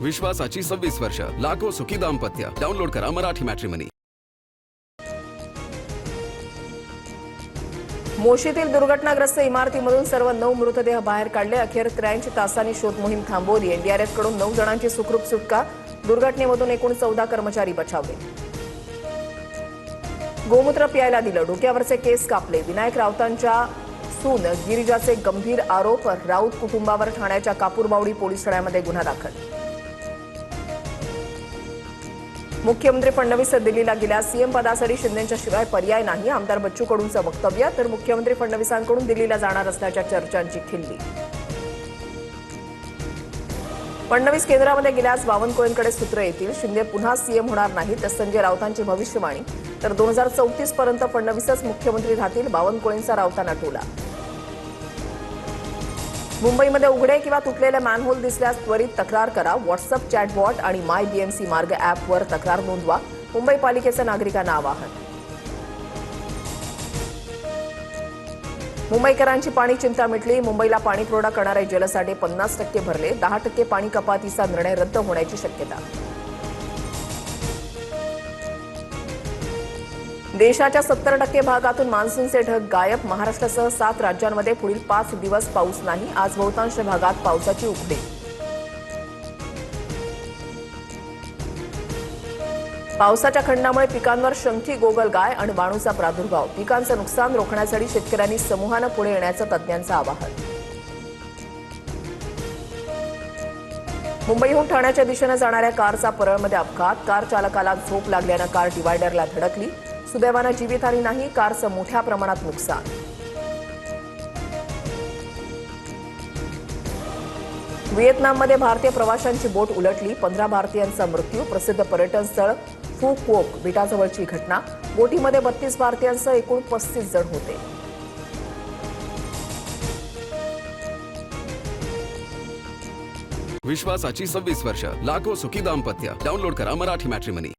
विश्वासाची 26 वर्ष, लाखो सुखी दाम्पत्य. डाउनलोड करा मराठी मॅट्रिमनी. मोशीतील दुर्घटनाग्रस्त इमारतीमधून सर्व 9 मृतदेह बाहेर काढले. अखेर 83 तासांनी शोध मोहीम थांबवली. एनडीआरएफ कडून 9 जणांची सुखरूप सुटका. दुर्घटनेमधून एकूण 14 कर्मचारी बचावले. गोमूत्र प्यायला दिलं, डोक्यावरचे केस कापले. विनायक राऊतांच्या सून गिरिजाचे गंभीर आरोप. राऊत कुटुंबावर ठाण्याच्या कापूरबावडी पोलीस ठाण्यामध्ये गुन्हा दाखल. मुख्यमंत्री फडणवीस दिल्लीला गेल्या. सीएम पदासाठी शिंदेच्या शिवाय पर्याय नाही, आमदार बच्चू कडूंचं वक्तव्य. तर मुख्यमंत्री फडणवीसांकडून दिल्लीला जाणार असल्याच्या चर्चांची खिल्ली. फडणवीस केंद्रामध्ये गेल्यास बावनकुळेंकडे सूत्र येतील. शिंदे पुन्हा सीएम होणार नाहीत, संजय राऊतांची भविष्यवाणी. तर 2034 पर्यंत फडणवीसच मुख्यमंत्री राहतील, बावनकुळेंचा राऊतांना टोला. मुंबईमध्ये उघडे किंवा तुटलेले मॅनहोल दिसल्यास त्वरित तक्रार करा. व्हॉट्सअप चॅटबॉट आणि माय बीएमसी मार्ग ॲपवर तक्रार नोंदवा. मुंबई पालिकेचं नागरिकांना आवाहन. मुंबईकरांची पाणी चिंता मिटली. मुंबईला पाणीपुरवठा करणारे जलसाठे 50% भरले. 10% पाणी कपातीचा निर्णय रद्द होण्याची शक्यता. देशाच्या 70% भागातून मान्सूनचे ढग गायब. महाराष्ट्रासह 7 राज्यांमध्ये पुढील 5 दिवस पाऊस नाही. आज बहुतांश भागात पावसाची उघडीप. पावसाच्या खंडामुळे पिकांवर शंखी गोगलगाय आणि वाळूचा प्रादुर्भाव. पिकांचं नुकसान रोखण्यासाठी शेतकऱ्यांनी समूहानं पुढे येण्याचं तज्ज्ञांचं आवाहन. मुंबईहून ठाण्याच्या दिशेनं जाणाऱ्या कारचा परळमध्ये अपघात. कार चालकाला झोप लागल्यानं कार डिवायडरला धडकली. सुदैवानं जीवितहानी नाही, कारचं मोठ्या प्रमाणात नुकसान. व्हिएतनाममध्ये भारतीय प्रवाशांची बोट उलटली. 15 भारतीयांचा मृत्यू. प्रसिद्ध पर्यटन स्थळ फू क्वोक बेटाजवळची घटना. बोटीमध्ये 32 भारतीयांसह एकूण 35 जण होते. विश्वासाची 26 वर्ष, लाखो सुखी दाम्पत्य. डाउनलोड करा मराठी मॅट्रिमनी.